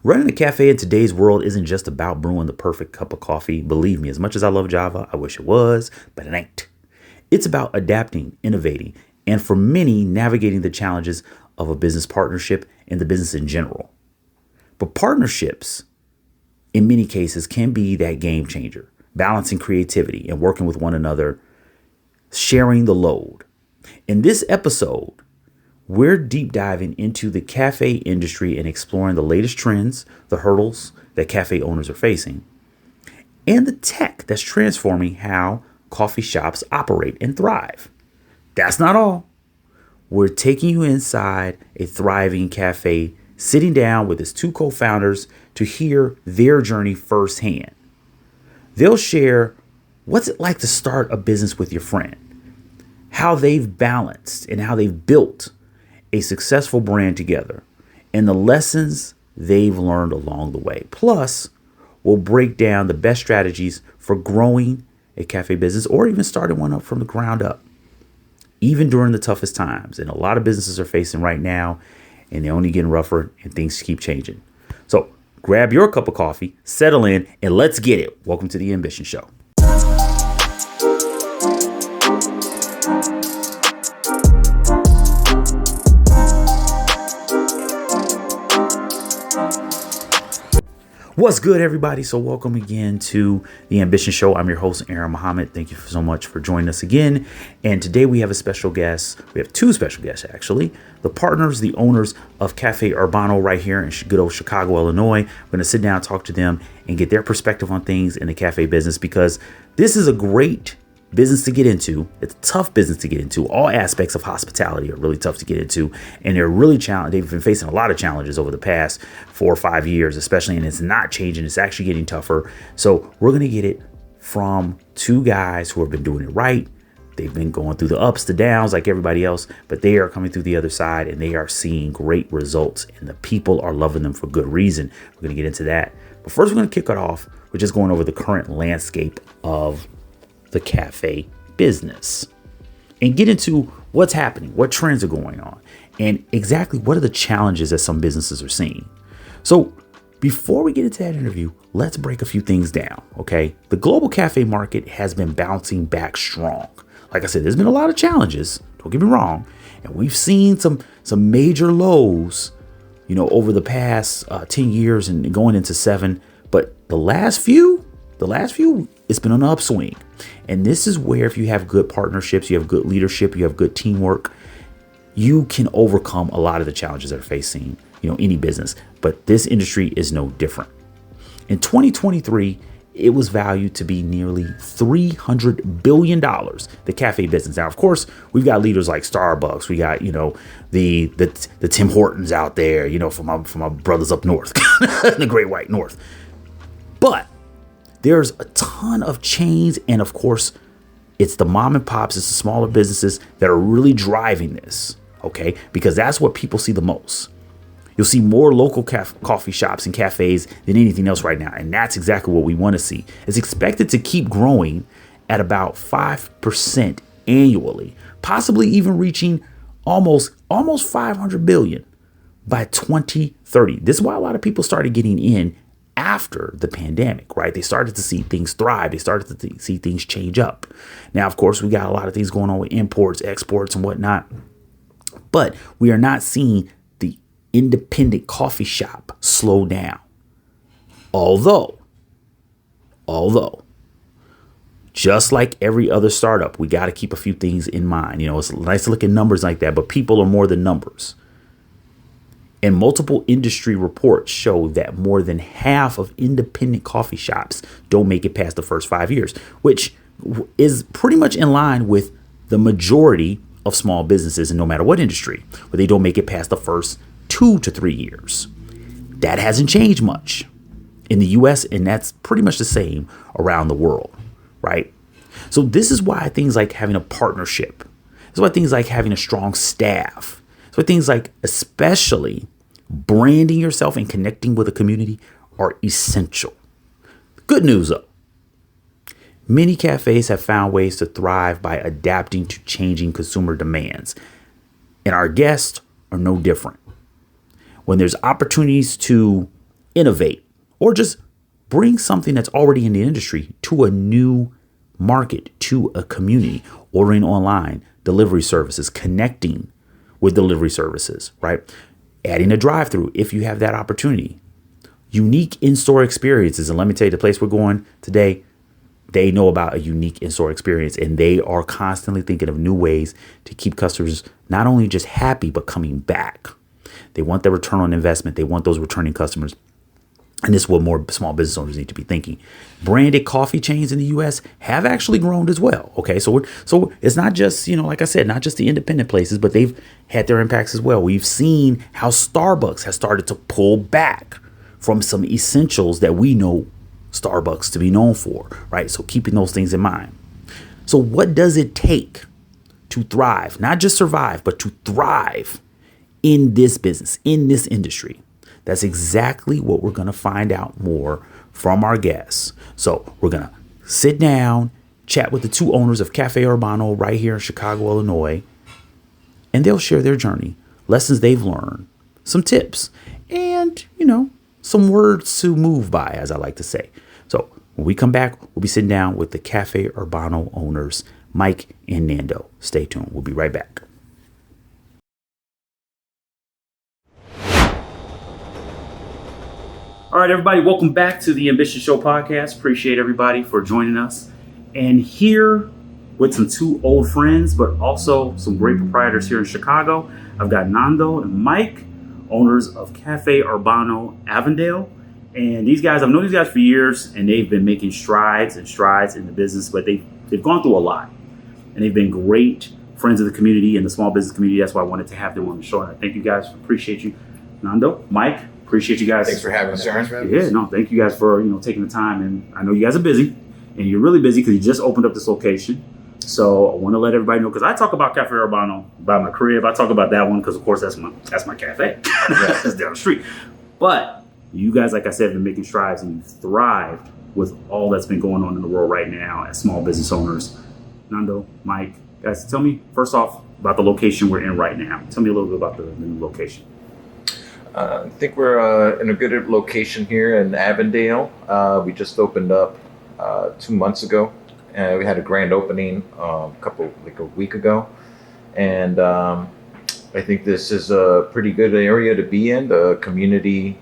Running a cafe in today's world isn't just about brewing the perfect cup of coffee. Believe me, as much as I love Java, I wish it was, but it ain't. It's about adapting, innovating, and for many, navigating the challenges of a business partnership and the business in general. But partnerships, in many cases, can be that game changer, balancing creativity and working with one another, sharing the load. In this episode, we're deep diving into the cafe industry and exploring the latest trends, the hurdles that cafe owners are facing, and the tech that's transforming how coffee shops operate and thrive. That's not all. We're taking you inside a thriving cafe, sitting down with its two co-founders to hear their journey firsthand. They'll share what's it like to start a business with your friend, how they've balanced and how they've built a successful brand together, and the lessons they've learned along the way. Plus, we'll break down the best strategies for growing a cafe business or even starting one up from the ground up, even during the toughest times. And a lot of businesses are facing right now, and they're only getting rougher and things keep changing. So grab your cup of coffee, settle in, and let's get it. Welcome to the Ambition Show. What's good, everybody? So welcome again to the Ambition Show. I'm your host, Aaron Muhammad. Thank you so much for joining us again. And today we have a special guest. We have two special guests, actually. The partners, the owners of Cafe Urbano right here in good old Chicago, Illinois. We're going to sit down, talk to them, and get their perspective on things in the cafe business, because this is a great business to get into. It's a tough business to get into. All aspects of hospitality are really tough to get into, and they're really challenged. They've been facing a lot of challenges over the past 4 or 5 years, especially, and it's not changing. It's actually getting tougher. So we're going to get it from two guys who have been doing it right. They've been going through the ups, the downs like everybody else, but they are coming through the other side and they are seeing great results, and the people are loving them for good reason. We're going to get into that. But first, we're going to kick it off with just going over the current landscape of the cafe business and get into what's happening, what trends are going on, and exactly what are the challenges that some businesses are seeing. So before we get into that interview, let's break a few things down. Okay. The global cafe market has been bouncing back strong. Like I said, there's been a lot of challenges, don't get me wrong. And we've seen some major lows, over the past 10 years and going into 7. But the last few, it's been on an upswing. And this is where, if you have good partnerships, you have good leadership, you have good teamwork, you can overcome a lot of the challenges that are facing, any business. But this industry is no different. In 2023, it was valued to be nearly $300 billion, the cafe business. Now, of course, we've got leaders like Starbucks. We got, the Tim Hortons out there, from my brothers up north, the Great White North. But there's a ton of chains, and of course, it's the mom and pops, it's the smaller businesses that are really driving this, okay? Because that's what people see the most. You'll see more local coffee shops and cafes than anything else right now, and that's exactly what we want to see. It's expected to keep growing at about 5% annually, possibly even reaching almost 500 billion by 2030. This is why a lot of people started getting in after the pandemic, right? They started to see things thrive. They started to see things change up. Now, of course, we got a lot of things going on with imports, exports, and whatnot, but we are not seeing the independent coffee shop slow down. Although, just like every other startup, we got to keep a few things in mind. It's nice to look at numbers like that, but people are more than numbers. And multiple industry reports show that more than half of independent coffee shops don't make it past the first 5 years, which is pretty much in line with the majority of small businesses, and no matter what industry, where they don't make it past the first 2 to 3 years. That hasn't changed much in the US, and that's pretty much the same around the world, right? So this is why things like having a partnership, this is why things like having a strong staff, so things like especially branding yourself and connecting with a community are essential. Good news, though. Many cafes have found ways to thrive by adapting to changing consumer demands, and our guests are no different. When there's opportunities to innovate or just bring something that's already in the industry to a new market, to a community, ordering online, delivery services, connecting with delivery services, right? Adding a drive-through if you have that opportunity. Unique in-store experiences. And let me tell you, the place we're going today, they know about a unique in-store experience, and they are constantly thinking of new ways to keep customers not only just happy, but coming back. They want the return on investment. They want those returning customers. And this is what more small business owners need to be thinking. Branded coffee chains in the U.S. have actually grown as well. Okay, so it's not just, like I said, not just the independent places, but they've had their impacts as well. We've seen how Starbucks has started to pull back from some essentials that we know Starbucks to be known for, right? So keeping those things in mind. So what does it take to thrive, not just survive, but to thrive in this business, in this industry? That's exactly what we're going to find out more from our guests. So we're going to sit down, chat with the two owners of Cafe Urbano right here in Chicago, Illinois, and they'll share their journey, lessons they've learned, some tips, and, some words to move by, as I like to say. So when we come back, we'll be sitting down with the Cafe Urbano owners, Mike and Nando. Stay tuned. We'll be right back. All right, everybody, welcome back to the Ambition Show podcast. Appreciate everybody for joining us. And here with some two old friends, but also some great proprietors here in Chicago, I've got Nando and Mike, owners of Cafe Urbano Avondale. And these guys, I've known these guys for years, and they've been making strides in the business, but they've gone through a lot. And they've been great friends of the community and the small business community. That's why I wanted to have them on the show. And I thank you guys. Appreciate you. Nando, Mike, appreciate you guys. Thanks for having us, Aaron. Yeah, no, thank you guys for taking the time. And I know you guys are busy, and you're really busy because you just opened up this location. So I want to let everybody know, because I talk about Cafe Urbano, about my crib. I talk about that one because, of course, that's my cafe. It's down the street. But you guys, like I said, have been making strides, and you've thrived with all that's been going on in the world right now as small business owners. Nando, Mike, guys, tell me first off about the location we're in right now. Tell me a little bit about the new location. I think we're in a good location here in Avondale. We just opened up 2 months ago. We had a grand opening a week ago. And I think this is a pretty good area to be in. The community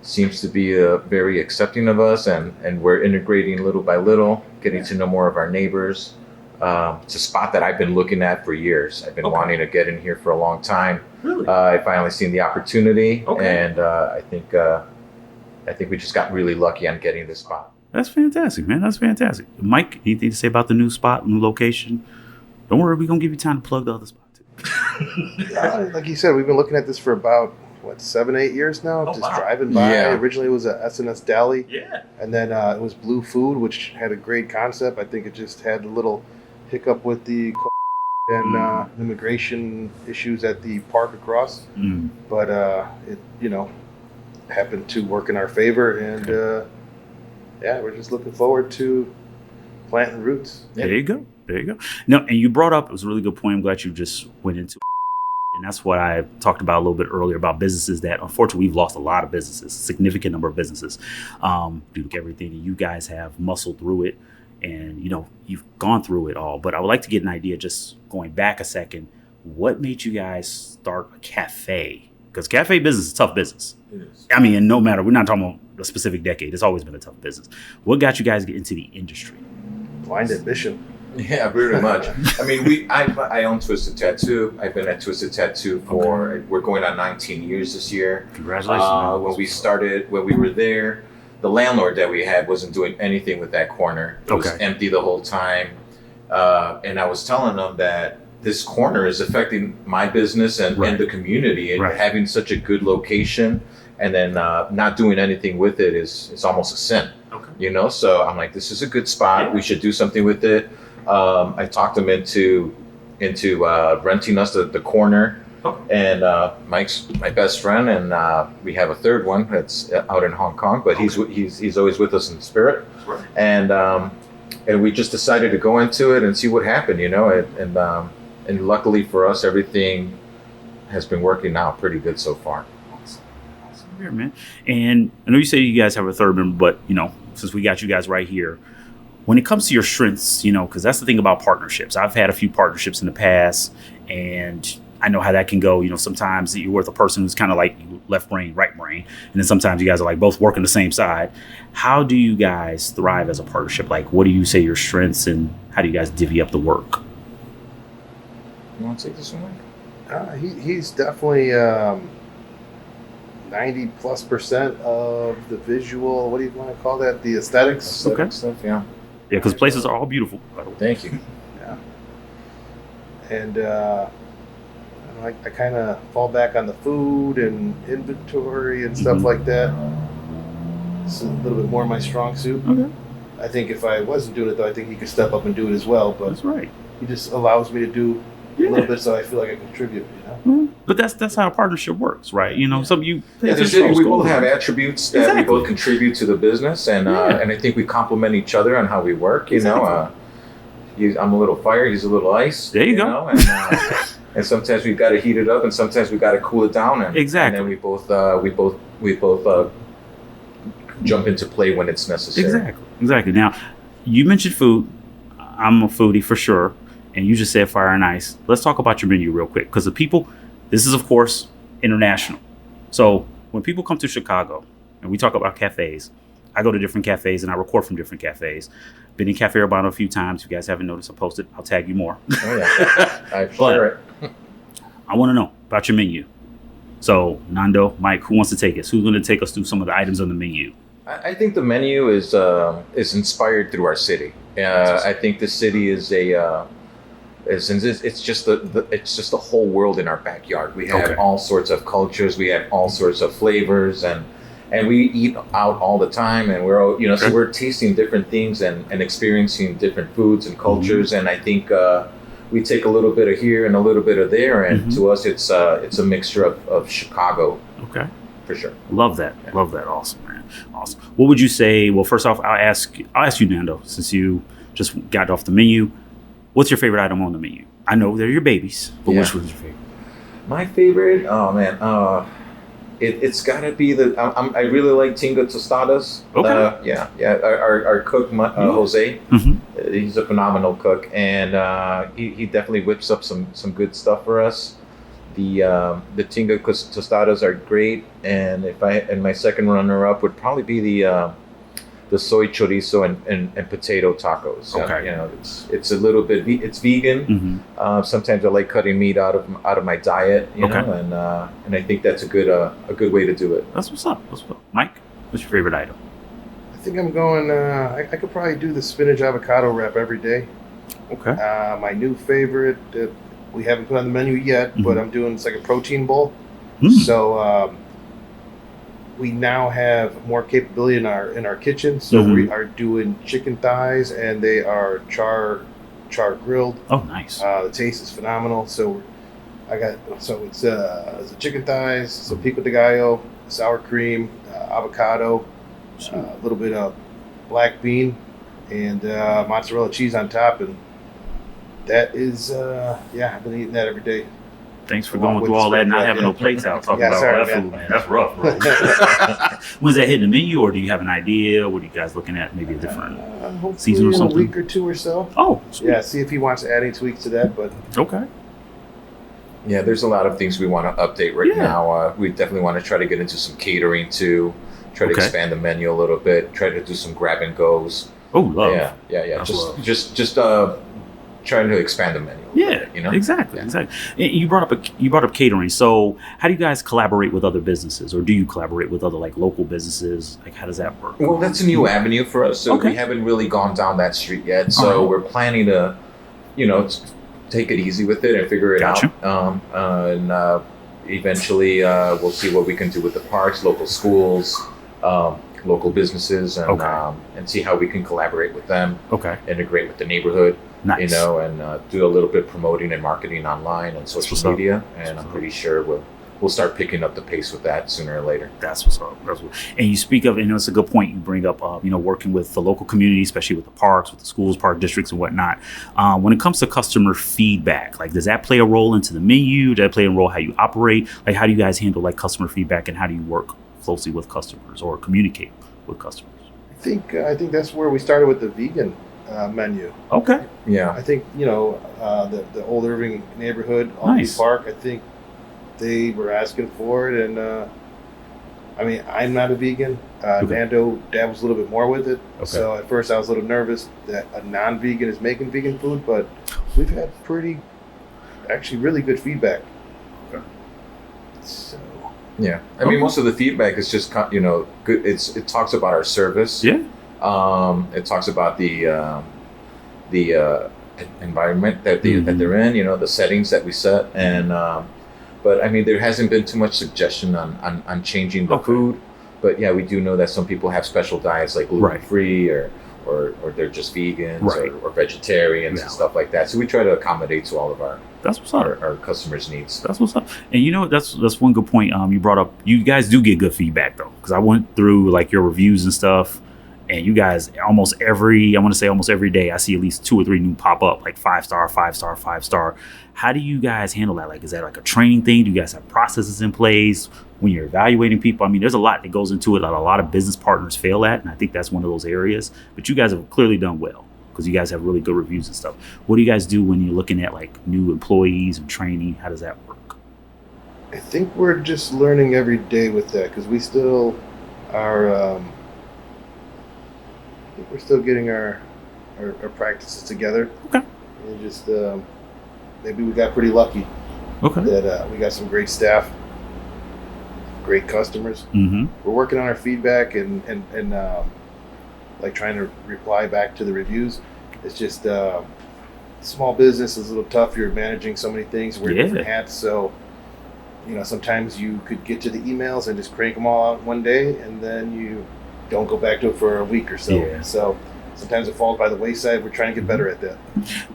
seems to be very accepting of us, and we're integrating little by little, getting to know more of our neighbors. It's a spot that I've been looking at for years. I've been wanting to get in here for a long time. Really? I finally seen the opportunity, and I think we just got really lucky on getting this spot. That's fantastic, man. That's fantastic. Mike, anything to say about the new spot, new location? Don't worry, we're going to give you time to plug the other spot, too. Like you said, we've been looking at this for about, 7-8 years now? Driving by. Yeah. Originally it was a S&S Deli. Yeah. And then it was Blue Food, which had a great concept. I think it just had a little hiccup with the and immigration issues at the park across. But it, happened to work in our favor, and we're just looking forward to planting roots. There you go. No, and you brought up, it was a really good point. I'm glad you just went into it. And that's what I talked about a little bit earlier about businesses that, unfortunately, we've lost a lot of businesses, a significant number of businesses, due to everything. And you guys have muscled through it, and, you've gone through it all. But I would like to get an idea, just going back a second, what made you guys start a cafe? Because cafe business is a tough business. It is. I mean, and no matter, we're not talking about a specific decade. It's always been a tough business. What got you guys to get into the industry? Blind ambition. Yeah, pretty much. I mean, I own Twisted Tattoo. I've been at Twisted Tattoo we're going on 19 years this year. Congratulations. When we were there, the landlord that we had wasn't doing anything with that corner. It was empty the whole time. And I was telling them that this corner is affecting my business and the community, and having such a good location and then not doing anything with it is almost a sin. So I'm like, this is a good spot. We should do something with it. I talked them into renting us the corner, and Mike's my best friend, and we have a third one that's out in Hong Kong, but he's always with us in spirit, and we just decided to go into it and see what happened, and luckily for us, everything has been working out pretty good so far. Here, man. And I know you say you guys have a third member, but since we got you guys right here, when it comes to your strengths, because that's the thing about partnerships. I've had a few partnerships in the past, and I know how that can go. Sometimes you're with a person who's kind of like left brain, right brain, and then sometimes you guys are like both working the same side. How do you guys thrive as a partnership? Like, what do you say your strengths, and how do you guys divvy up the work? You want to take this one? He's definitely 90+% of the visual. What do you want to call that? The aesthetics. Okay. Stuff, yeah. Yeah, because places are all beautiful, by the way. Thank you. Yeah. And I kind of fall back on the food and inventory and stuff like that. It's a little bit more my strong suit. Okay. I think if I wasn't doing it, though, I think he could step up and do it as well. But that's right. He just allows me to do a little bit, so I feel like I contribute. But that's how a partnership works, right? Some you. We both have attributes that we both contribute to the business, and I think we complement each other on how we work. I'm a little fire, he's a little ice. There you go. And sometimes we've got to heat it up, and sometimes we've got to cool it down. And then we both jump into play when it's necessary. Exactly. Now, you mentioned food. I'm a foodie for sure. And you just said fire and ice. Let's talk about your menu real quick. Because this is, of course, international. So when people come to Chicago and we talk about cafes, I go to different cafes and I record from different cafes. Been in Cafe Urbano a few times. If you guys haven't noticed, I posted. I'll tag you more. Oh, yeah. I share it. I want to know about your menu. So, Nando, Mike, who wants to take us? Who's going to take us through some of the items on the menu? I think the menu is inspired through our city. I think the city is it's just the whole world in our backyard. We have all sorts of cultures. We have all sorts of flavors, and we eat out all the time. And we're so we're tasting different things and experiencing different foods and cultures. And I think we take a little bit of here and a little bit of there, and to us, it's a mixture of Chicago. Okay, for sure. Love that. Yeah. Love that. Awesome, man. Awesome. What would you say? Well, first off, I'll ask you, Nando, since you just got off the menu. What's your favorite item on the menu? I know they're your babies, but which one's your favorite? My favorite? Oh man, it's gotta be I really like tinga tostadas. Okay. Our cook Jose, he's a phenomenal cook, and he definitely whips up some good stuff for us. The tinga tostadas are great, and my second runner up would probably be the soy chorizo and potato tacos. Okay. It's a little bit it's vegan. Sometimes I like cutting meat out of my diet. And I think that's a good way to do it. That's what's up. Mike, what's your favorite item? I think I'm going. I could probably do the spinach avocado wrap every day. Okay. My new favorite that we haven't put on the menu yet, but I'm doing, it's like a protein bowl. So. We now have more capability in our kitchen, so we are doing chicken thighs, and they are char grilled. Oh, nice! The taste is phenomenal. So it's chicken thighs, some pico de gallo, sour cream, avocado, a little bit of black bean, and mozzarella cheese on top, and that is I've been eating that every day. Thanks for going through all that and not having no plates out. Talking about all that food, man. That's rough, bro. When's that hitting the menu, or do you have an idea? What are you guys looking at? Maybe a different season or something? In a week or two or so. Oh, sweet. Yeah, see if he wants to add any tweaks to that. But okay. Yeah, there's a lot of things we want to update now. We definitely want to try to get into some catering too. Try to expand the menu a little bit. Try to do some grab and goes. Oh, love. Yeah. Just trying to expand the menu. Exactly. And you brought up catering. So how do you guys collaborate with other businesses, or do you collaborate with other local businesses? How does that work? Well, that's a new avenue for us. So we haven't really gone down that street yet. So we're planning to, take it easy with it and figure it out. And eventually we'll see what we can do with the parks, local schools, local businesses, and see how we can collaborate with them. Integrate with the neighborhood. Nice. And do a little bit of promoting and marketing online and social media. And I'm pretty sure we'll start picking up the pace with that sooner or later. That's what's up. And you speak of, it's a good point you bring up, working with the local community, especially with the parks, with the schools, park districts and whatnot. When it comes to customer feedback, does that play a role into the menu? Does that play a role how you operate? How do you guys handle customer feedback, and how do you work closely with customers or communicate with customers? I think that's where we started with the vegan menu. Okay. Yeah. I think the Old Irving neighborhood, Albany Park. I think they were asking for it, and I mean, I'm not a vegan. Nando dabbles a little bit more with it. Okay. So at first I was a little nervous that a non-vegan is making vegan food, but we've had actually really good feedback. Okay. So. Yeah, I mean, most of the feedback is just good. It talks about our service. Yeah. It talks about the environment that they're in. The settings that we set, and but I mean, there hasn't been too much suggestion on changing the food. But yeah, we do know that some people have special diets like gluten free or they're just vegans or vegetarians and stuff like that. So we try to accommodate to all of our customers' needs. That's what's up. And that's one good point. You brought up. You guys do get good feedback though, because I went through like your reviews and stuff, and you guys almost every day I see at least 2 or 3 new pop up, like 5-star, 5-star, 5-star. How do you guys handle that? Like, is that like a training thing? Do you guys have processes in place when you're evaluating people? I mean, there's a lot that goes into it that a lot of business partners fail at, and I think that's one of those areas. But you guys have clearly done well, because you guys have really good reviews and stuff. What do you guys do when you're looking at like new employees and training? How does that work? I think we're just learning every day with that, because we still are. I think we're still getting our practices together. Okay. And just maybe we got pretty lucky. Okay. That we got some great staff, great customers. Mm-hmm. We're working on our feedback and like trying to reply back to the reviews. It's just small business is a little tough. You're managing so many things, wearing different hats. So sometimes you could get to the emails and just crank them all out one day, and then you don't go back to it for a week or so. Yeah. So sometimes it falls by the wayside. We're trying to get better at that.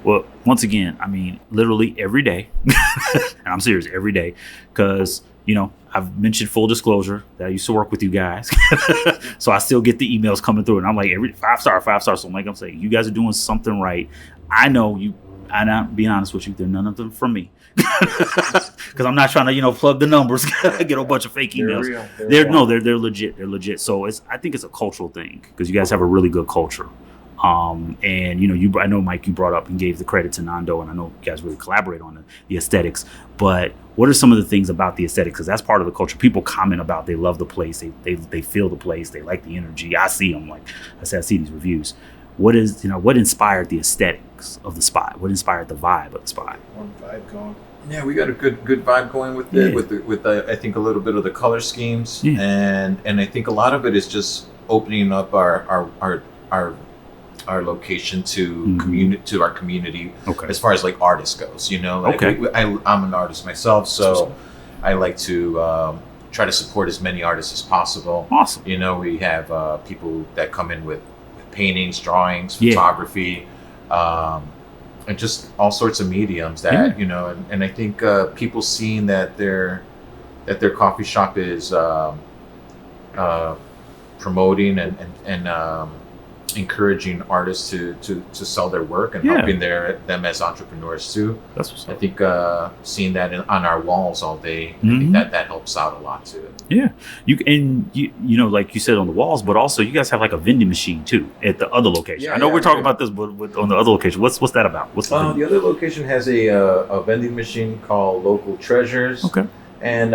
Well, once again, I mean, literally every day, and I'm serious, every day, because I've mentioned, full disclosure, that I used to work with you guys. So I still get the emails coming through, and I'm like, every 5-star. So I'm saying, you guys are doing something right. I know you, and I'm being honest with you, they're none of them from me. Because I'm not trying to, plug the numbers, get a bunch of fake emails. They're legit. They're legit. So I think it's a cultural thing, because you guys have a really good culture. And I know, Mike, you brought up and gave the credit to Nando, and I know you guys really collaborate on the aesthetics. But what are some of the things about the aesthetics? Because that's part of the culture. People comment about they love the place, they feel the place, they like the energy. I see them, like I said, I see these reviews. What inspired the aesthetics of the spot? What inspired the vibe of the spot? One vibe going. Yeah, we got a good vibe going with it. With I think a little bit of the color schemes, and I think a lot of it is just opening up our location to to our community. Okay. As far as like artists goes, I'm an artist myself, so I like to try to support as many artists as possible. Awesome. We have people that come in with paintings, drawings, photography, and just all sorts of mediums that and I think people seeing that their coffee shop is promoting and encouraging artists to sell their work and helping them as entrepreneurs too. That's what's up. I think seeing that on our walls all day, I think that helps out a lot too. Yeah, you like you said, on the walls, but also you guys have like a vending machine too at the other location. I know we're talking about this, but on the other location, what's that about? What's the other location has a vending machine called Local Treasures. Okay. And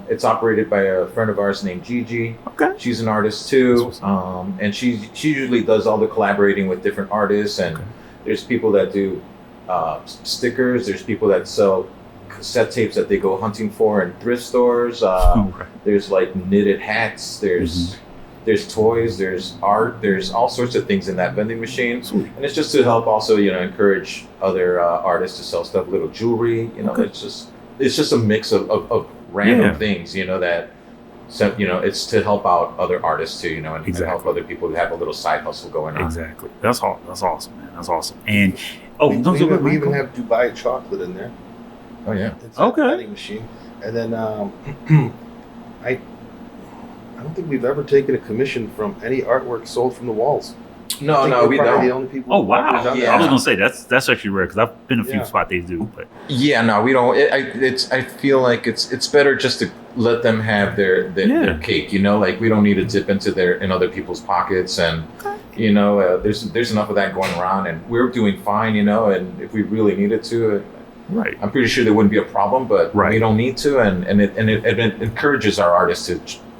it's operated by a friend of ours named Gigi. Okay. She's an artist too, and she usually does all the collaborating with different artists. And there's people that do stickers. There's people that sell cassette tapes that they go hunting for in thrift stores. There's like knitted hats. There's toys. There's art. There's all sorts of things in that vending machine. Sweet. And it's just to help also encourage other artists to sell stuff, little jewelry. It's just a mix of random things, that, it's to help out other artists too, and help other people who have a little side hustle going on. Exactly. That's awesome, man. That's awesome. And we even have Dubai chocolate in there. Oh yeah. It's a vending machine. And then I don't think we've ever taken a commission from any artwork sold from the walls. No, we probably don't. the only people. Oh wow! who've done Yeah. that. I was gonna say that's actually rare because I've been a few Yeah. spots they do, but Yeah, no, we don't. I feel like it's better just to let them have their cake. You know, like we don't need to dip in other people's pockets, and you know, there's enough of that going around, and we're doing fine. You know, and if we really needed to, right. I'm pretty sure there wouldn't be a problem, but Right. we don't need to, and it encourages our artists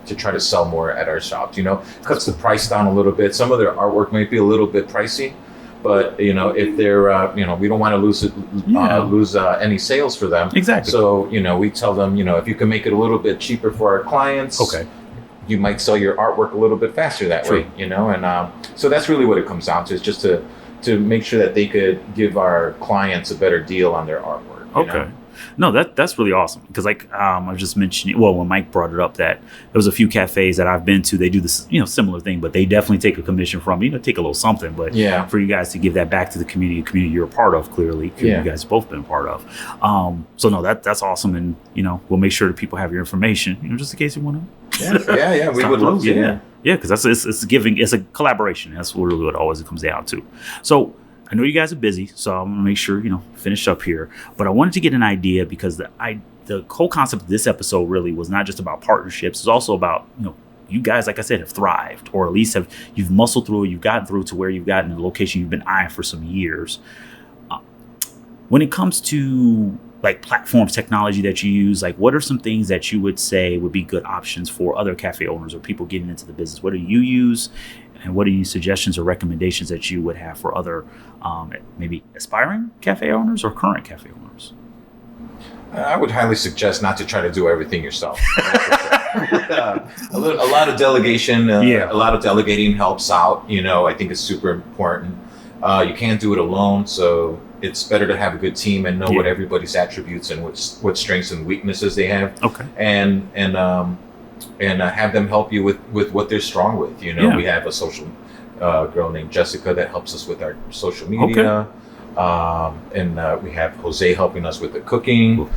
to try to sell more at our shops. You know, cuts the price down a little bit. Some of their artwork might be a little bit pricey, but you know, if they're you know, we don't want to lose any sales for them. Exactly. So you know, we tell them, you know, if you can make it a little bit cheaper for our clients, Okay. you might sell your artwork a little bit faster that True. way. You know, and so that's really what it comes down to, is just to make sure that they could give our clients a better deal on their artwork. You Okay. know? No, that's really awesome because like I was just mentioning, well, when Mike brought it up, that there was a few cafes that I've been to, they do this, you know, similar thing, but they definitely take a commission from, you know, take a little something, but Yeah. for you guys to give that back to the community you're a part of, clearly, Yeah. you guys have both been a part of. So no, that's awesome, and you know, we'll make sure that people have your information, you know, just in case you want to. Yeah, we would love to. Yeah, because it's giving, it's a collaboration. That's really what it always comes down to. So I know you guys are busy, so I'm gonna make sure, you know, finish up here. But I wanted to get an idea because the whole concept of this episode really was not just about partnerships. It's also about, you know, you guys, like I said, have thrived, or at least you've muscled through it. You've gotten through to where you've gotten to the location you've been eyeing for some years. When it comes to like platforms, technology that you use, like what are some things that you would say would be good options for other cafe owners or people getting into the business? What do you use? And what are your suggestions or recommendations that you would have for other maybe aspiring cafe owners or current cafe owners? I would highly suggest not to try to do everything yourself. a lot of delegation, a lot of delegating helps out. You know, I think it's super important. You can't do it alone, so it's better to have a good team and know what everybody's attributes and what strengths and weaknesses they have. Okay. And have them help you with what they're strong with. You know, we have a social girl named Jessica that helps us with our social media. We have Jose helping us with the cooking.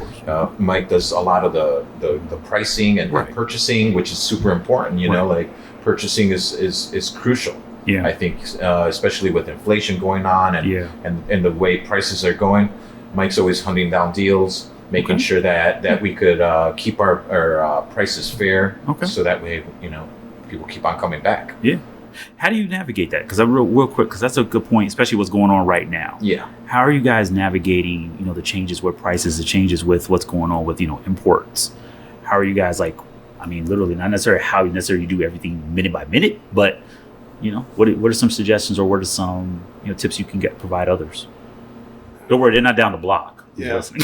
Mike does a lot of the pricing and purchasing, which is super important. You know, like purchasing is crucial. Yeah, I think especially with inflation going on and the way prices are going, Mike's always hunting down deals, making sure that we could keep our prices fair, so that way, you know, people keep on coming back. Yeah. How do you navigate that? Because real quick, because that's a good point, especially what's going on right now. Yeah. How are you guys navigating, you know, the changes with prices, the changes with what's going on with, you know, imports? How are you guys, like, I mean, literally, not necessarily how you necessarily do everything minute by minute, but, you know, what are some suggestions or what are some, you know, tips you can provide others? Don't worry, they're not down the block. Yeah. So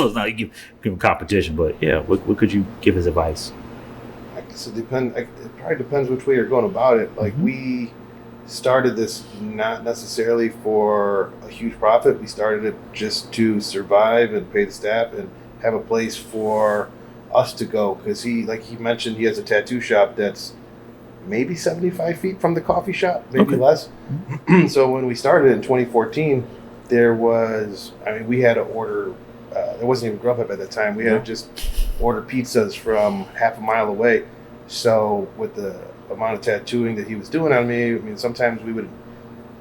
it's not you give them competition, but yeah, what could you give as advice? I guess it probably depends which way you're going about it. Like we started this not necessarily for a huge profit. We started it just to survive and pay the staff and have a place for us to go. Because he mentioned, he has a tattoo shop that's maybe 75 feet from the coffee shop, maybe less. So when we started in 2014, we had to order, there wasn't even Grubhub at the time. We had to just order pizzas from half a mile away. So with the amount of tattooing that he was doing on me, I mean, sometimes we would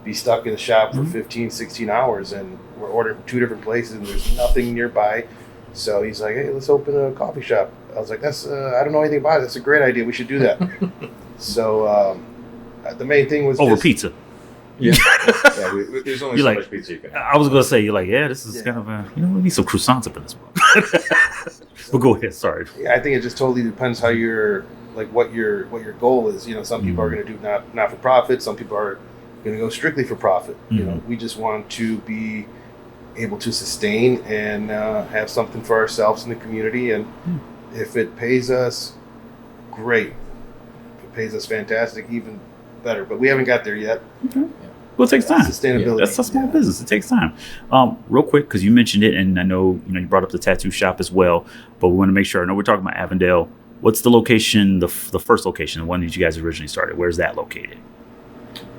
be stuck in the shop for 15, 16 hours and we're ordering from 2 different places and there's nothing nearby. So he's like, hey, let's open a coffee shop. I was like, I don't know anything about it. That's a great idea. We should do that. So the main thing was over pizza. Yeah. There's only so much pizza you can have. I was going to say, you're like, this is kind of we need some croissants up in this one. But go ahead, sorry. Yeah, I think it just totally depends how what your goal is. You know, some people are going to do not for profit. Some people are going to go strictly for profit. You know, we just want to be able to sustain and have something for ourselves in the community. And if it pays us, great. If it pays us, fantastic, even better. But we haven't got there yet. Okay. Well, it takes time. Sustainability. That's a small business. It takes time. Real quick, because you mentioned it, and I know you brought up the tattoo shop as well. But we want to make sure. I know we're talking about Avondale. What's the location? The first location, the one that you guys originally started. Where's that located?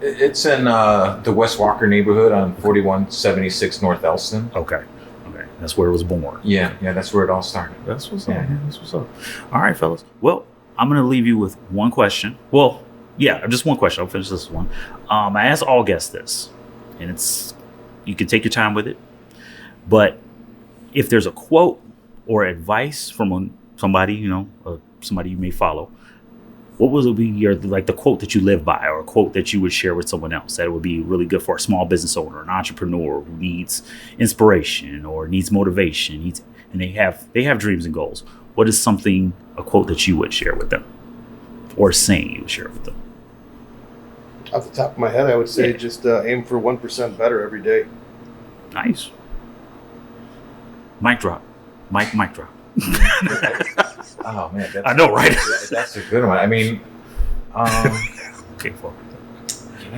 It's in the West Walker neighborhood on 4176 North Elston. Okay. That's where it was born. Yeah, that's where it all started. That's what's up. Yeah, that's what's up. All right, fellas. Well, I'm going to leave you with one question. Well, Yeah, just one question. I'll finish this one. I ask all guests this, and you can take your time with it. But if there's a quote or advice from somebody, somebody you may follow, what would be the quote that you live by, or a quote that you would share with someone else that would be really good for a small business owner, an entrepreneur who needs inspiration or needs motivation, and they have dreams and goals? What is a quote that you would share with them, or a saying you would share with them? Off the top of my head, I would say just aim for 1% better every day. Nice. Mic drop. Mic drop. Oh man, I know, right? That's a good one. I mean, okay,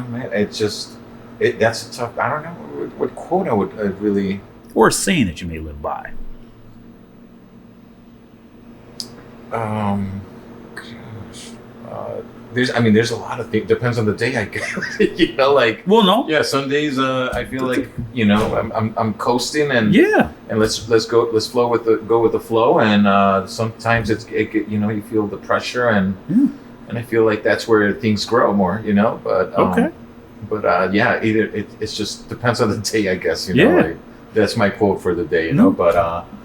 man, that's a tough. I don't know what quote I would really, or a saying that you may live by. There's a lot of things. Depends on the day, I guess. Well, no. Yeah, some days I feel like I'm coasting and let's flow with the flow, and sometimes you feel the pressure and I feel like that's where things grow more, but okay. But either it's just depends on the day, I guess. That's my quote for the day, but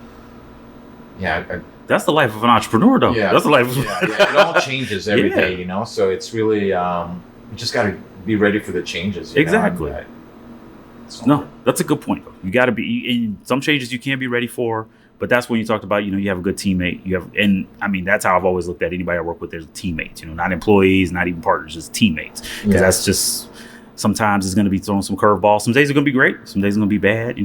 that's the life of an entrepreneur, though. Yeah, that's the life. It all changes every day, So it's really you just got to be ready for the changes. Exactly. No, that's a good point, though. You got to be in some changes you can't be ready for, but that's when you talked about you have a good teammate. That's how I've always looked at anybody I work with. There's teammates, not employees, not even partners, just teammates. Because that's just sometimes it's going to be throwing some curveballs. Some days are going to be great. Some days are going to be bad.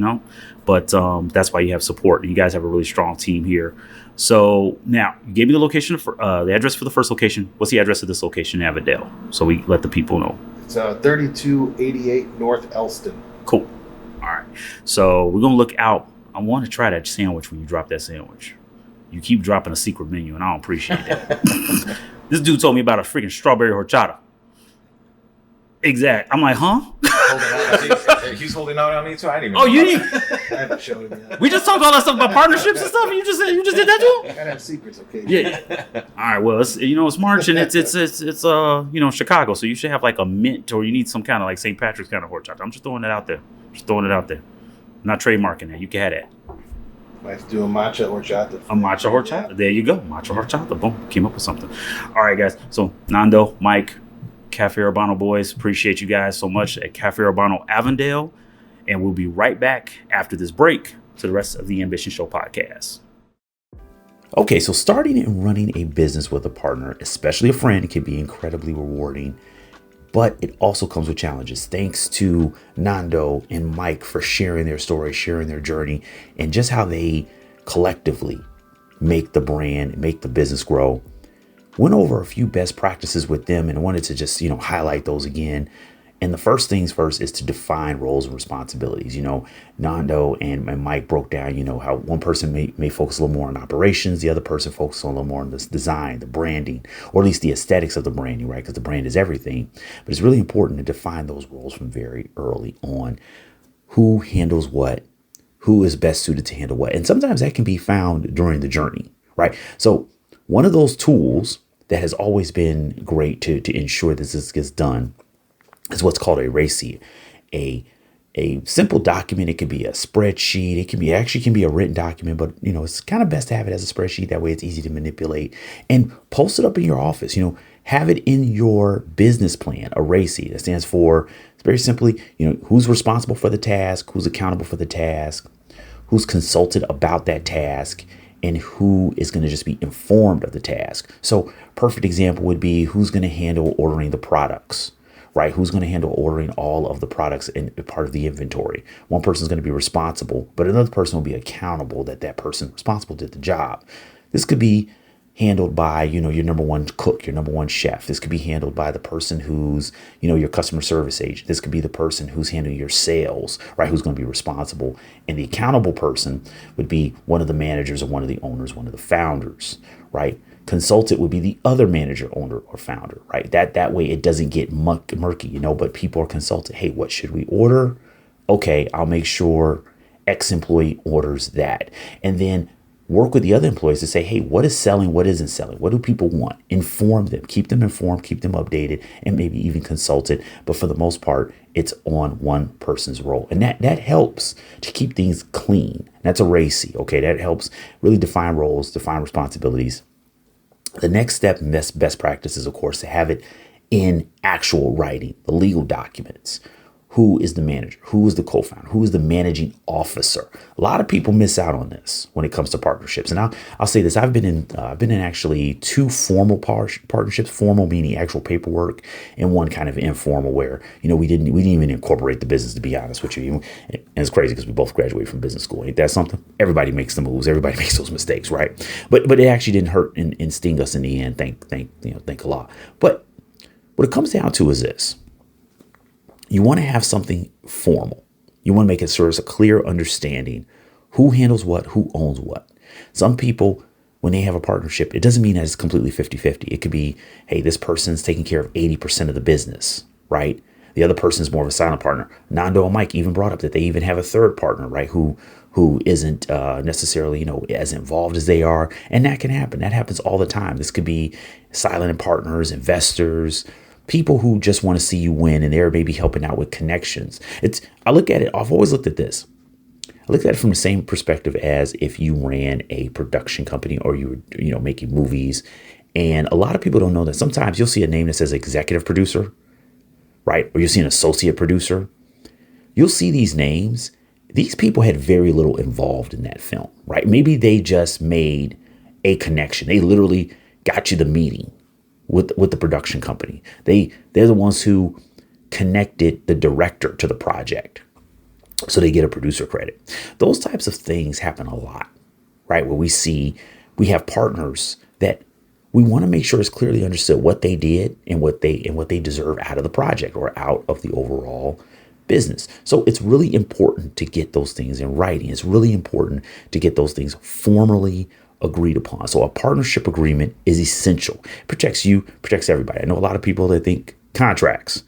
But that's why you have support. You guys have a really strong team here. So now you gave me the location for the address for the first location. What's the address of this location in Avondale? So we let the people know. It's 3288 North Elston. Cool. All right. So we're going to look out. I want to try that sandwich when you drop that sandwich. You keep dropping a secret menu, and I don't appreciate that. This dude told me about a freaking strawberry horchata. Exact. I'm like, huh? He's holding out on me too. I didn't even. Oh, you didn't? I haven't shown him yet. We just talked all that stuff about partnerships and stuff. And you just did that too? I gotta have secrets, okay? Yeah. All right. Well, it's March and it's Chicago, so you should have like a mint, or you need some kind of like St. Patrick's kind of horchata. I'm just throwing it out there. I'm not trademarking that. You can have that. Might have to do a matcha horchata. A matcha horchata. There you go. Matcha horchata. Boom. Came up with something. All right, guys. So Nando, Mike, Cafe Urbano boys, appreciate you guys so much at Cafe Urbano Avondale, and we'll be right back after this break to the rest of the Ambition Show podcast. Okay, so starting and running a business with a partner, especially a friend, can be incredibly rewarding, but it also comes with challenges. Thanks to Nando and Mike for sharing their story, sharing their journey, and just how they collectively make the brand, make the business grow. Went over a few best practices with them and wanted to just, highlight those again. And the first things first is to define roles and responsibilities. Nando and Mike broke down, how one person may focus a little more on operations. The other person focuses a little more on this design, the branding, or at least the aesthetics of the branding, right? Because the brand is everything. But it's really important to define those roles from very early on. Who handles what? Who is best suited to handle what? And sometimes that can be found during the journey, right? So one of those tools that has always been great to ensure that this gets done is what's called a RACI, a simple document. It can be a spreadsheet. It can be a written document, but it's kind of best to have it as a spreadsheet. That way it's easy to manipulate, and post it up in your office. Have it in your business plan, a RACI. That stands for, it's very simply, who's responsible for the task, who's accountable for the task, who's consulted about that task, and who is going to just be informed of the task. So perfect example would be who's going to handle ordering the products, right? Who's going to handle ordering all of the products and part of the inventory. One person is going to be responsible, but another person will be accountable that person responsible did the job. This could be handled by, your number one cook, your number one chef. This could be handled by the person who's, your customer service agent. This could be the person who's handling your sales, right? Who's going to be responsible. And the accountable person would be one of the managers or one of the owners, one of the founders, right? Consultant would be the other manager, owner, or founder, right? That way it doesn't get murky, but people are consulted. Hey, what should we order? Okay, I'll make sure X employee orders that. And then work with the other employees to say, hey, what is selling? What isn't selling? What do people want? Inform them, keep them informed, keep them updated, and maybe even consulted. But for the most part, it's on one person's role. And that helps to keep things clean. That's a RACI. Okay. That helps really define roles, define responsibilities. The next step in best practice is, of course, to have it in actual writing, the legal documents. Who is the manager? Who is the co-founder? Who is the managing officer? A lot of people miss out on this when it comes to partnerships. And I'll say this: I've been in actually 2 formal partnerships. Formal meaning actual paperwork, and one kind of informal where we didn't even incorporate the business. To be honest with you, and it's crazy because we both graduated from business school. Ain't that something? Everybody makes the moves. Everybody makes those mistakes, right? But it actually didn't hurt and sting us in the end. Thank Allah. But what it comes down to is this. You want to have something formal. You want to make it sure it's a clear understanding who handles what, who owns what. Some people, when they have a partnership, it doesn't mean that it's completely 50-50. It could be, hey, this person's taking care of 80% of the business, right? The other person's more of a silent partner. Nando and Mike even brought up that they even have a third partner, right? Who isn't necessarily, as involved as they are. And that can happen. That happens all the time. This could be silent partners, investors, people who just want to see you win, and they're maybe helping out with connections. I look at it, I've always looked at this. I looked at it from the same perspective as if you ran a production company or you were, making movies. And a lot of people don't know that sometimes you'll see a name that says executive producer, right? Or you'll see an associate producer. You'll see these names. These people had very little involved in that film, right? Maybe they just made a connection. They literally got you the meeting with the production company. They're the ones who connected the director to the project, so they get a producer credit. Those types of things happen a lot, right? Where we have partners that we want to make sure it's clearly understood what they did and what they deserve out of the project or out of the overall business. So it's really important to get those things in writing. It's really important to get those things formally agreed upon. So a partnership agreement is essential. It protects you, protects everybody. I know a lot of people that think contracts.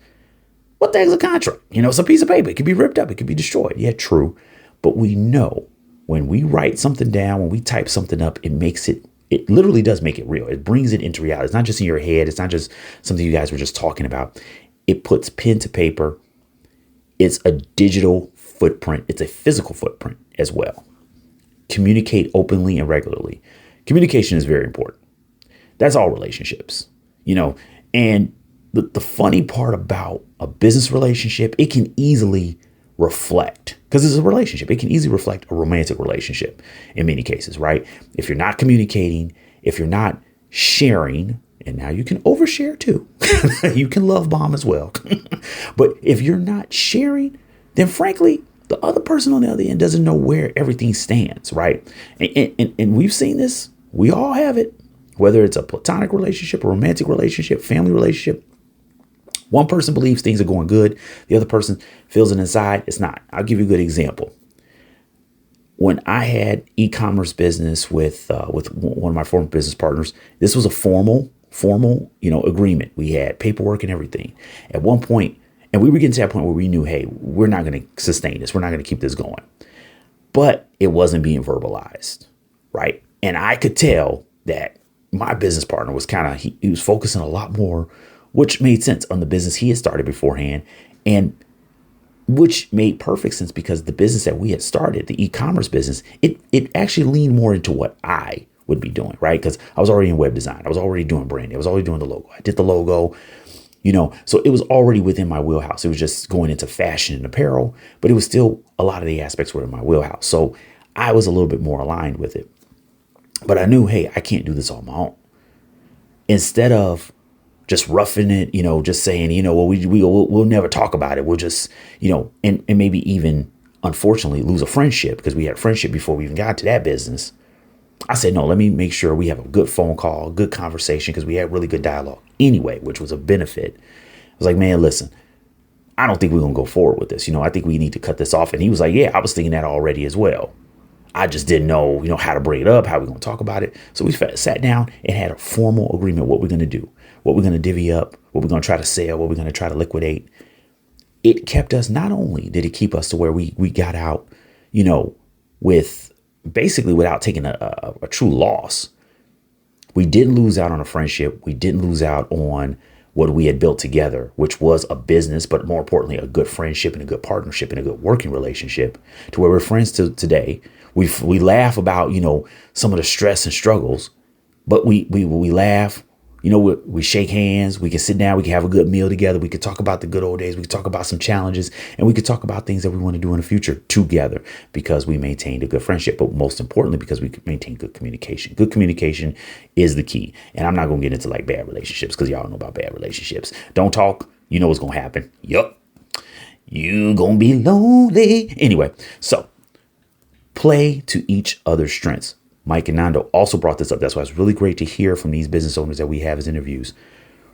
What the heck is a contract? It's a piece of paper. It could be ripped up. It could be destroyed. Yeah, true. But we know when we write something down, when we type something up, it literally does make it real. It brings it into reality. It's not just in your head. It's not just something you guys were just talking about. It puts pen to paper. It's a digital footprint. It's a physical footprint as well. Communicate openly and regularly. Communication is very important. That's all relationships, and the funny part about a business relationship, it can easily reflect, because it's a relationship. It can easily reflect a romantic relationship in many cases, right? If you're not communicating, if you're not sharing, and now you can overshare too. You can love bomb as well. But if you're not sharing, then frankly, the other person on the other end doesn't know where everything stands, right? And we've seen this. We all have it, whether it's a platonic relationship, a romantic relationship, family relationship. One person believes things are going good. The other person feels it inside. It's not. I'll give you a good example. When I had e-commerce business with one of my former business partners, this was a formal, agreement. We had paperwork and everything. At one point, and we were getting to that point where we knew, hey, we're not going to sustain this. We're not going to keep this going. But it wasn't being verbalized, right? And I could tell that my business partner was he was focusing a lot more, which made sense, on the business he had started beforehand, and which made perfect sense because the business that we had started, the e-commerce business, it actually leaned more into what I would be doing, right? Because I was already in web design. I was already doing branding. I was already doing the logo. I did the logo. So it was already within my wheelhouse. It was just going into fashion and apparel, but it was still, a lot of the aspects were in my wheelhouse. So I was a little bit more aligned with it. But I knew, hey, I can't do this on my own. Instead of just roughing it, just saying, we'll never talk about it. We'll just, and maybe even, unfortunately, lose a friendship, because we had friendship before we even got to that business. I said, no, let me make sure we have a good phone call, a good conversation, because we had really good dialogue anyway, which was a benefit. I was like, man, listen, I don't think we're going to go forward with this. I think we need to cut this off. And he was like, yeah, I was thinking that already as well. I just didn't know, how to bring it up, how we're going to talk about it. So we sat down and had a formal agreement, what we're going to do, what we're going to divvy up, what we're going to try to sell, what we're going to try to liquidate. It kept us, not only did it keep us to where we got out, with basically without taking a true loss. We didn't lose out on a friendship. We didn't lose out on what we had built together, which was a business, but more importantly, a good friendship and a good partnership and a good working relationship, to where we're friends today. We laugh about, some of the stress and struggles, but we laugh, we shake hands, we can sit down, we can have a good meal together. We could talk about the good old days. We could talk about some challenges, and we could talk about things that we want to do in the future together because we maintained a good friendship. But most importantly, because we maintain good communication. Good communication is the key. And I'm not going to get into like bad relationships because y'all know about bad relationships. Don't talk. You know what's going to happen. Yup. You going to be lonely. Anyway, so play to each other's strengths. Mike and Nando also brought this up. That's why it's really great to hear from these business owners that we have as interviews.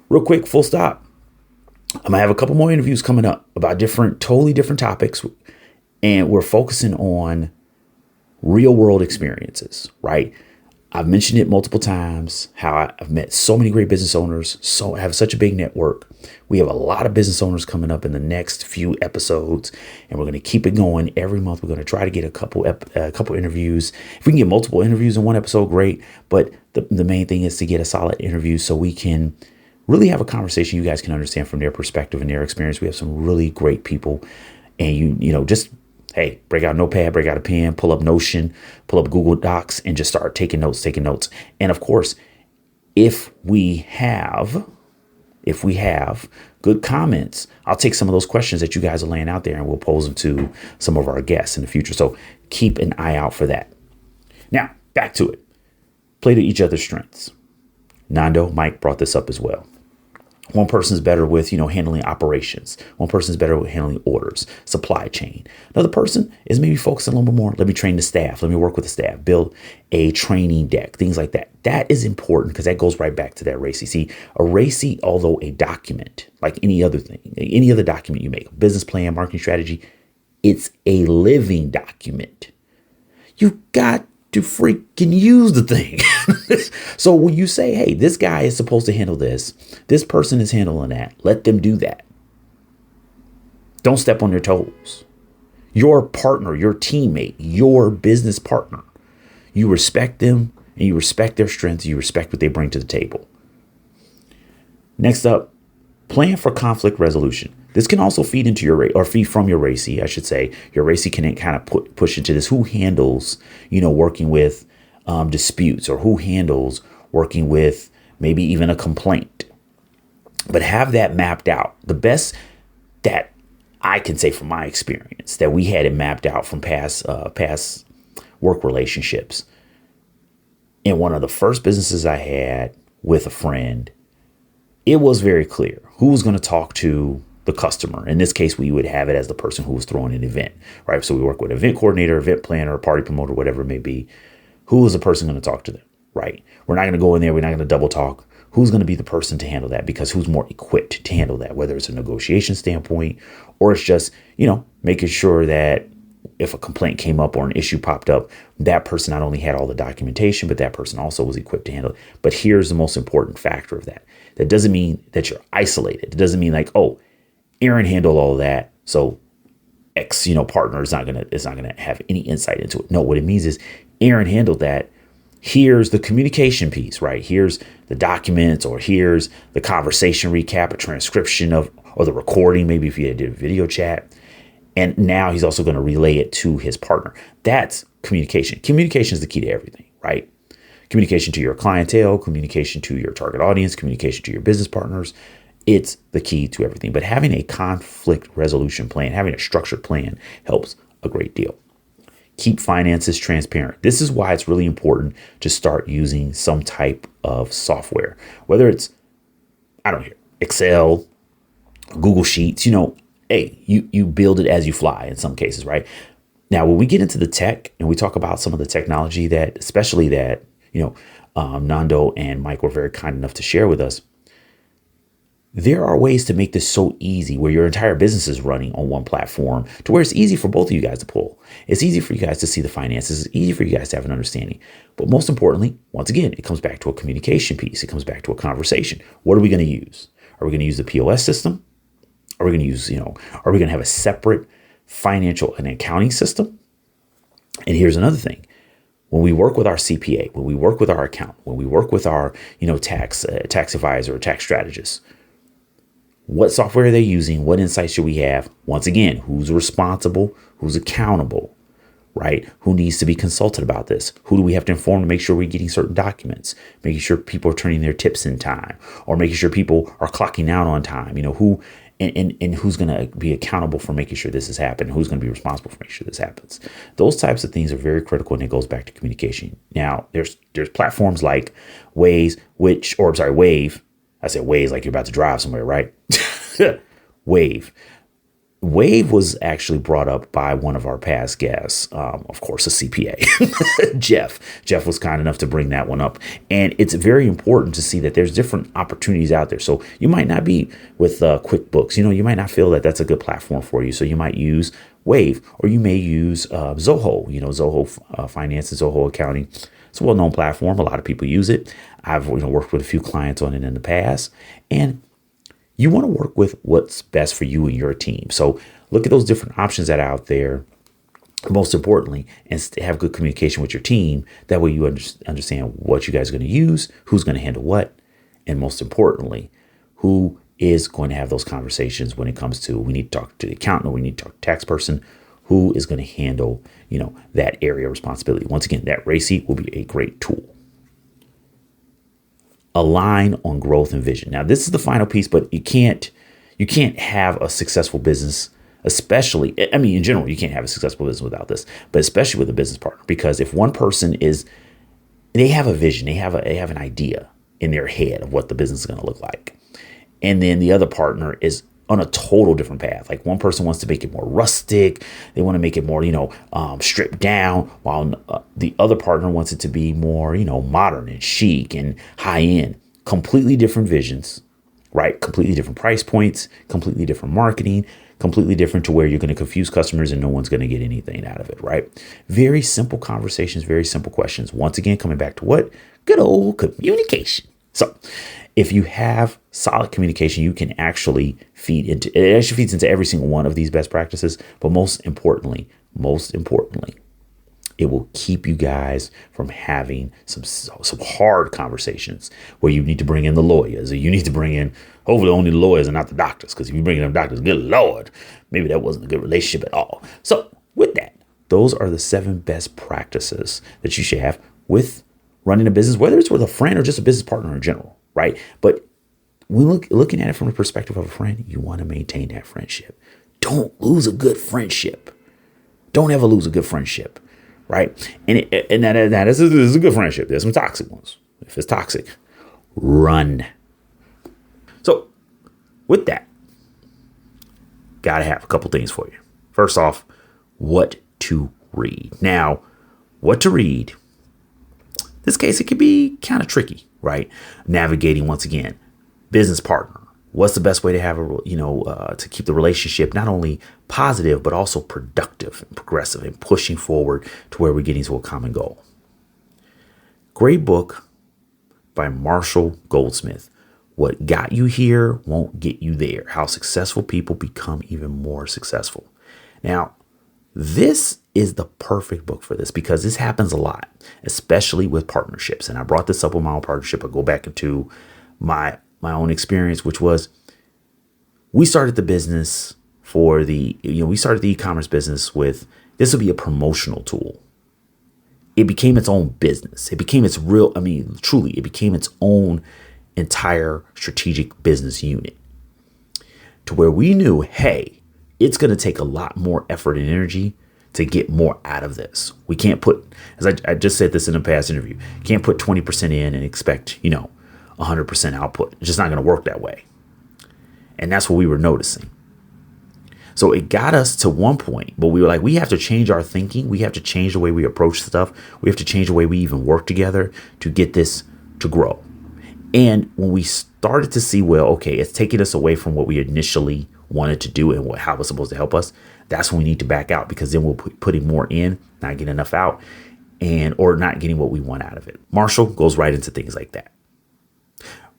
Real quick, full stop. I'm going to have a couple more interviews coming up about totally different topics. And we're focusing on real world experiences, right? I've mentioned it multiple times, how I've met so many great business owners, I have such a big network. We have a lot of business owners coming up in the next few episodes, and we're going to keep it going every month. We're going to try to get a couple interviews. If we can get multiple interviews in one episode, great. But the main thing is to get a solid interview so we can really have a conversation you guys can understand from their perspective and their experience. We have some really great people, and just hey, break out a notepad, break out a pen, pull up Notion, pull up Google Docs, and just start taking notes. And of course, if we have good comments, I'll take some of those questions that you guys are laying out there and we'll pose them to some of our guests in the future. So keep an eye out for that. Now, back to it. Play to each other's strengths. Nando, Mike brought this up as well. One person's better with, handling operations. One person's better with handling orders, supply chain. Another person is maybe focusing a little bit more. Let me train the staff. Let me work with the staff, build a training deck, things like that. That is important because that goes right back to that RACI. See, a RACI, although a document, like any other thing, any other document you make, a business plan, marketing strategy, it's a living document. You got to freaking use the thing. So when you say, hey, this guy is supposed to handle this person is handling that, let them do that. Don't step on their toes. Your partner, your teammate, your business partner, you respect them and you respect their strengths. You respect what they bring to the table. Next up, plan for conflict resolution. This can also feed into feed from your RACI, I should say. Your RACI can kind of push into this. Who handles, working with disputes, or who handles working with maybe even a complaint? But have that mapped out. The best that I can say from my experience that we had it mapped out from past work relationships. In one of the first businesses I had with a friend, it was very clear who was going to talk to the customer. In this case, we would have it as the person who was throwing an event, right? So we work with an event coordinator, event planner, party promoter, whatever it may be. Who is the person going to talk to them, right? We're not going to go in there. We're not going to double talk. Who's going to be the person to handle that? Because who's more equipped to handle that, whether it's a negotiation standpoint or it's just, making sure that if a complaint came up or an issue popped up, that person not only had all the documentation, but that person also was equipped to handle it. But here's the most important factor of that. That doesn't mean that you're isolated. It doesn't mean like, oh, Aaron handled all of that, so X, partner is not gonna have any insight into it. No, what it means is Aaron handled that. Here's the communication piece, right? Here's the documents, or here's the conversation recap, a transcription or the recording, maybe if you did a video chat. And now he's also going to relay it to his partner. That's communication. Communication is the key to everything, right? Communication to your clientele, communication to your target audience, communication to your business partners. It's the key to everything. But having a conflict resolution plan, having a structured plan helps a great deal. Keep finances transparent. This is why it's really important to start using some type of software, whether it's, Excel, Google Sheets, hey, you build it as you fly in some cases, right? Now, when we get into the tech and we talk about some of the technology especially that, Nando and Mike were very kind enough to share with us, there are ways to make this so easy where your entire business is running on one platform to where it's easy for both of you guys to pull. It's easy for you guys to see the finances. It's easy for you guys to have an understanding. But most importantly, once again, it comes back to a communication piece. It comes back to a conversation. What are we going to use? Are we going to use the POS system? Are we going to use, are we going to have a separate financial and accounting system? And here's another thing. When we work with our CPA, when we work with our accountant, when we work with our, tax advisor or tax strategist, what software are they using? What insights should we have? Once again, who's responsible? Who's accountable? Right? Who needs to be consulted about this? Who do we have to inform to make sure we're getting certain documents, making sure people are turning their tips in time, or making sure people are clocking out on time? Who and who's going to be accountable for making sure this has happened? Who's going to be responsible for making sure this happens? Those types of things are very critical, and it goes back to communication. Now, there's platforms like Wave. I said Waze like you're about to drive somewhere, right? Wave. Wave was actually brought up by one of our past guests, of course, a CPA, Jeff. Jeff was kind enough to bring that one up. And it's very important to see that there's different opportunities out there. So you might not be with QuickBooks. You might not feel that that's a good platform for you. So you might use Wave, or you may use Zoho, Zoho Finance and Zoho Accounting. It's a well-known platform. A lot of people use it. I've worked with a few clients on it in the past. And you want to work with what's best for you and your team. So look at those different options that are out there, most importantly, and have good communication with your team. That way you understand what you guys are going to use, who's going to handle what, and most importantly, who is going to have those conversations when it comes to, we need to talk to the accountant, or we need to talk to the tax person, who is going to handle, that area of responsibility. Once again, that RACI will be a great tool. Align on growth and vision. Now, this is the final piece, but you can't have a successful business, especially, in general, you can't have a successful business without this, but especially with a business partner, because if one person they have a vision, they have an idea in their head of what the business is going to look like. And then the other partner is on a total different path. Like one person wants to make it more rustic. They want to make it more, stripped down, while the other partner wants it to be more, modern and chic and high end. Completely different visions, right? Completely different price points, completely different marketing, completely different to where you're going to confuse customers and no one's going to get anything out of it, right? Very simple conversations, very simple questions. Once again, coming back to what? Good old communication. So if you have solid communication, you can actually feeds into every single one of these best practices. But most importantly, it will keep you guys from having some hard conversations where you need to bring in the lawyers, or you need to bring in, hopefully only the lawyers and not the doctors. Because if you bring in them doctors, good Lord, maybe that wasn't a good relationship at all. So with that, those are the 7 best practices that you should have with running a business, whether it's with a friend or just a business partner in general, right? But when looking at it from the perspective of a friend, you want to maintain that friendship. Don't lose a good friendship. Don't ever lose a good friendship, right? And that is a good friendship. There's some toxic ones. If it's toxic, run. So with that, gotta have a couple things for you. First off, what to read. Now, what to read. In this case, it could be kind of tricky, right? Navigating, once again, business partner. What's the best way to have to keep the relationship not only positive, but also productive and progressive and pushing forward to where we're getting to a common goal. Great book by Marshall Goldsmith. What got you here won't get you there. How successful people become even more successful. Now, this is the perfect book for this, because this happens a lot, especially with partnerships. And I brought this up with my own partnership. I go back into my own experience, which was, we started the business we started the e-commerce business with, this will be a promotional tool. It became its own business. It became it became its own entire strategic business unit, to where we knew, hey, it's going to take a lot more effort and energy to get more out of this. We can't put, as I just said this in a past interview, can't put 20% in and expect, 100% output. It's just not going to work that way. And that's what we were noticing. So it got us to one point, but we were like, we have to change our thinking. We have to change the way we approach stuff. We have to change the way we even work together to get this to grow. And when we started to see, well, okay, it's taking us away from what we initially wanted to do and how it was supposed to help us, that's when we need to back out, because then we'll putting more in, not getting enough out, or not getting what we want out of it. Marshall goes right into things like that.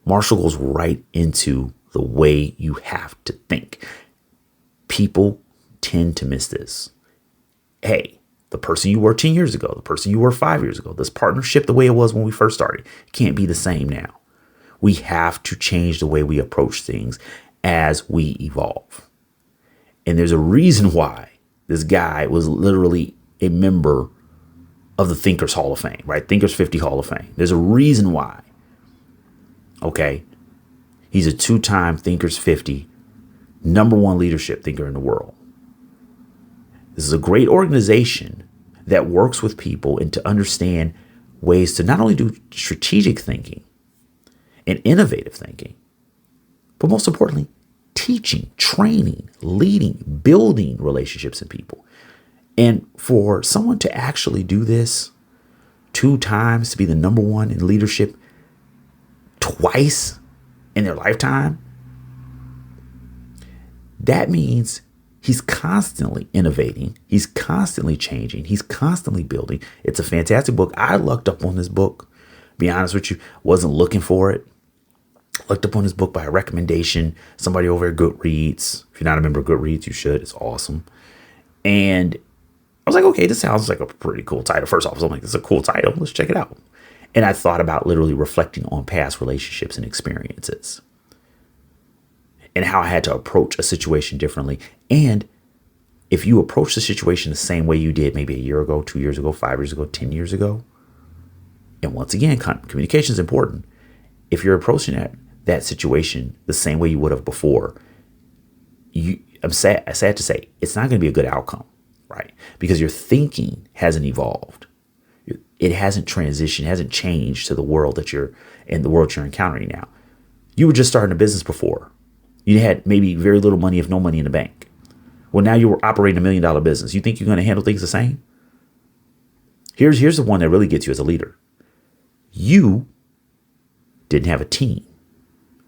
Marshall goes right into the way you have to think. People tend to miss this. Hey, The person you were 10 years ago, the person you were 5 years ago, this partnership, the way it was when we first started, can't be the same now. We have to change the way we approach things as we evolve. And there's a reason why this guy was literally a member of the Thinkers Hall of Fame, right? Thinkers 50 Hall of Fame. There's a reason why. Okay. He's a 2-time Thinkers 50, #1 leadership thinker in the world. This is a great organization that works with people and to understand ways to not only do strategic thinking and innovative thinking, but most importantly, teaching, training, leading, building relationships in people. And for someone to actually do this 2 times, to be the #1 in leadership twice in their lifetime, that means he's constantly innovating. He's constantly changing. He's constantly building. It's a fantastic book. I lucked up on this book. Be honest with you, wasn't looking for it. Looked up on this book by a recommendation. Somebody over at Goodreads. If you're not a member of Goodreads, you should. It's awesome. And I was like, okay, this sounds like a pretty cool title. First off, I'm like, this is a cool title. Let's check it out. And I thought about literally reflecting on past relationships and experiences and how I had to approach a situation differently. And if you approach the situation the same way you did maybe a year ago, 2 years ago, 5 years ago, 10 years ago, and once again, communication is important. If you're approaching that situation the same way you would have before, I'm sad to say, it's not going to be a good outcome, right? Because your thinking hasn't evolved. It hasn't transitioned, hasn't changed to the world that you're in, the world you're encountering now. You were just starting a business before. You had maybe very little money, if no money in the bank. Well, now you were operating $1 million business. You think you're going to handle things the same? Here's the one that really gets you as a leader. You didn't have a team.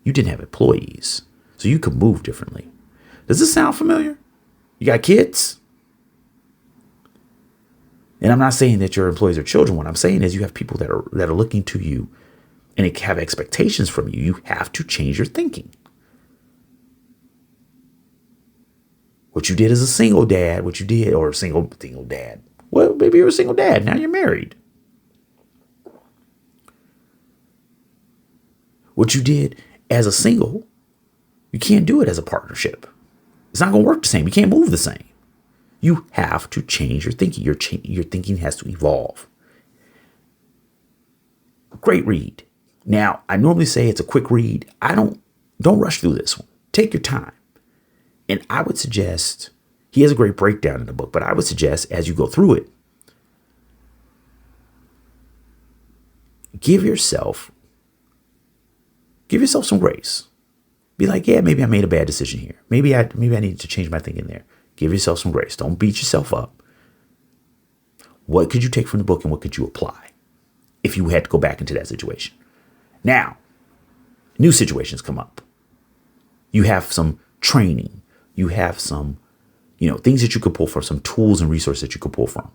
You didn't have employees. So you could move differently. Does this sound familiar? You got kids? And I'm not saying that your employees are children. What I'm saying is you have people that are looking to you and have expectations from you. You have to change your thinking. What you did as a single dad, or a single dad. Well, maybe you're a single dad. Now you're married. What you did as a single, you can't do it as a partnership. It's not going to work the same. You can't move the same. You have to change your thinking. Your thinking has to evolve. Great read. Now, I normally say it's a quick read. Don't rush through this one. Take your time. And I would suggest, he has a great breakdown in the book, but I would suggest as you go through it, give yourself some grace. Be like, yeah, maybe I made a bad decision here. Maybe I need to change my thinking there. Give yourself some grace. Don't beat yourself up. What could you take from the book and what could you apply if you had to go back into that situation? Now, new situations come up. You have some training. You have some, things that you could pull from, some tools and resources that you could pull from.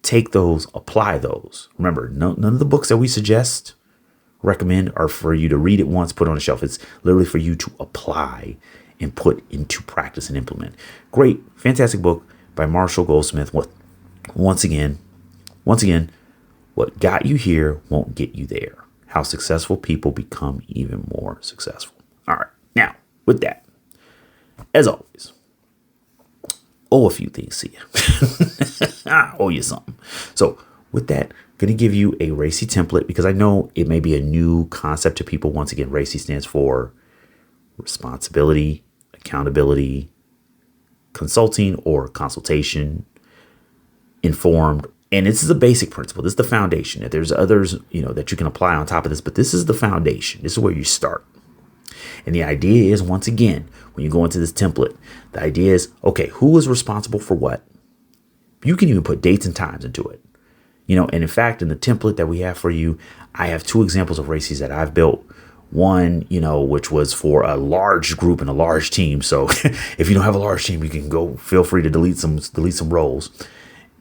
Take those, apply those. Remember, none of the books that we recommend are for you to read it once, put on a shelf. It's literally for you to apply and put into practice and implement. Great, fantastic book by Marshall Goldsmith. Once again, what got you here won't get you there. How successful people become even more successful. All right, now with that, as always, owe a few things to you. I owe you something. So with that, I'm going to give you a RACI template because I know it may be a new concept to people. Once again, RACI stands for responsibility, accountability, consulting or consultation, informed. And this is a basic principle. This is the foundation. There's others, that you can apply on top of this, but this is the foundation. This is where you start. And the idea is, once again, when you go into this template, the idea is, okay, who is responsible for what? You can even put dates and times into it. And in fact, in the template that we have for you, I have 2 examples of RACIs that I've built. One, which was for a large group and a large team. So if you don't have a large team, you can go, feel free to delete some roles.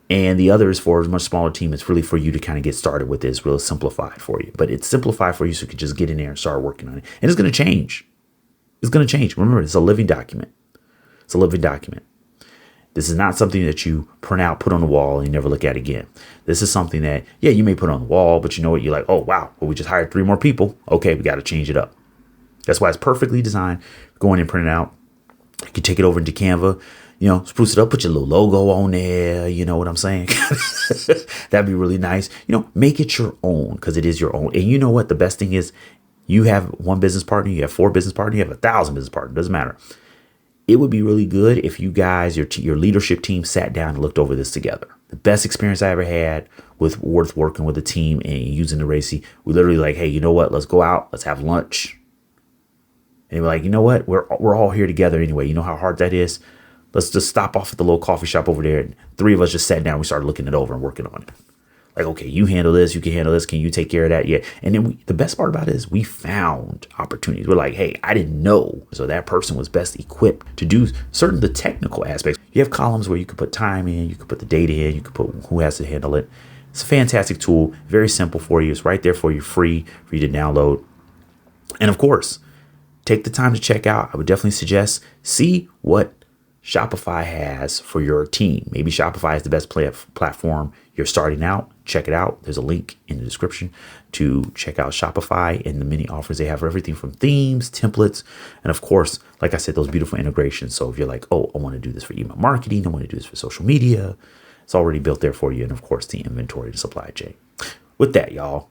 And the other is for a much smaller team. It's really for you to kind of get started with this, really simplified for you. But it's simplified for you so you can just get in there and start working on it. And it's going to change. It's going to change. Remember, it's a living document. It's a living document. This is not something that you print out, put on the wall, and you never look at again. This is something that, yeah, you may put on the wall, but you know what? You're like, oh, wow, well, we just hired 3 more people. Okay, we got to change it up. That's why it's perfectly designed. Go in and print it out. You can take it over into Canva, spruce it up, put your little logo on there. You know what I'm saying? That'd be really nice. Make it your own, because it is your own. And you know what? The best thing is, you have 1 business partner, you have 4 business partners, you have 1,000 business partners. Doesn't matter. It would be really good if you guys, your leadership team, sat down and looked over this together. The best experience I ever had with working with a team and using the RACI, we literally like, hey, you know what? Let's go out. Let's have lunch. And we're like, you know what? We're all here together anyway. You know how hard that is? Let's just stop off at the little coffee shop over there. And 3 of us just sat down. We started looking it over and working on it. Like, okay, you handle this. You can handle this. Can you take care of that? Yeah. And then the best part about it is we found opportunities. We're like, hey, I didn't know. So that person was best equipped to do the technical aspects. You have columns where you can put time in. You can put the data in. You can put who has to handle it. It's a fantastic tool. Very simple for you. It's right there for you, free for you to download. And of course, take the time to check out. I would definitely suggest see what Shopify has for your team. Maybe Shopify is the best platform. You're starting out. Check it out. There's a link in the description to check out Shopify and the many offers they have for everything from themes, templates, and of course, like I said, those beautiful integrations. So if you're like, oh, I want to do this for email marketing, I want to do this for social media, it's already built there for you. And of course, the inventory and supply chain. With that, y'all,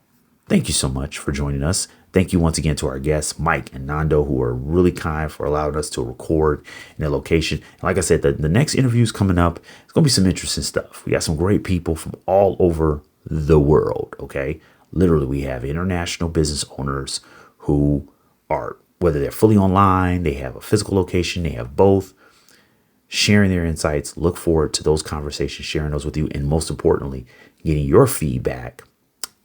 thank you so much for joining us. Thank you once again to our guests, Mike and Nando, who are really kind for allowing us to record in their location. And like I said, the next interview is coming up. It's going to be some interesting stuff. We got some great people from all over the world, okay? Literally, we have international business owners who are, whether they're fully online, they have a physical location, they have both, sharing their insights. Look forward to those conversations, sharing those with you, and most importantly, getting your feedback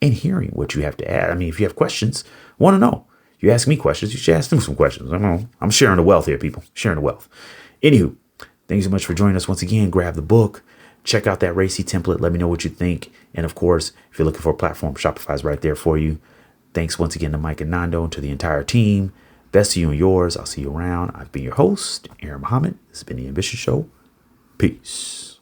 and hearing what you have to add. I mean, if you have questions, want to know, you ask me questions, you should ask them some questions. I'm sharing the wealth here, people. Sharing the wealth. Anywho, thanks so much for joining us once again. Grab the book. Check out that RACI template. Let me know what you think. And of course, if you're looking for a platform, Shopify is right there for you. Thanks once again to Mike and Nando and to the entire team. Best to you and yours. I'll see you around. I've been your host, Aaron Muhammad. This has been The Ambition Show. Peace.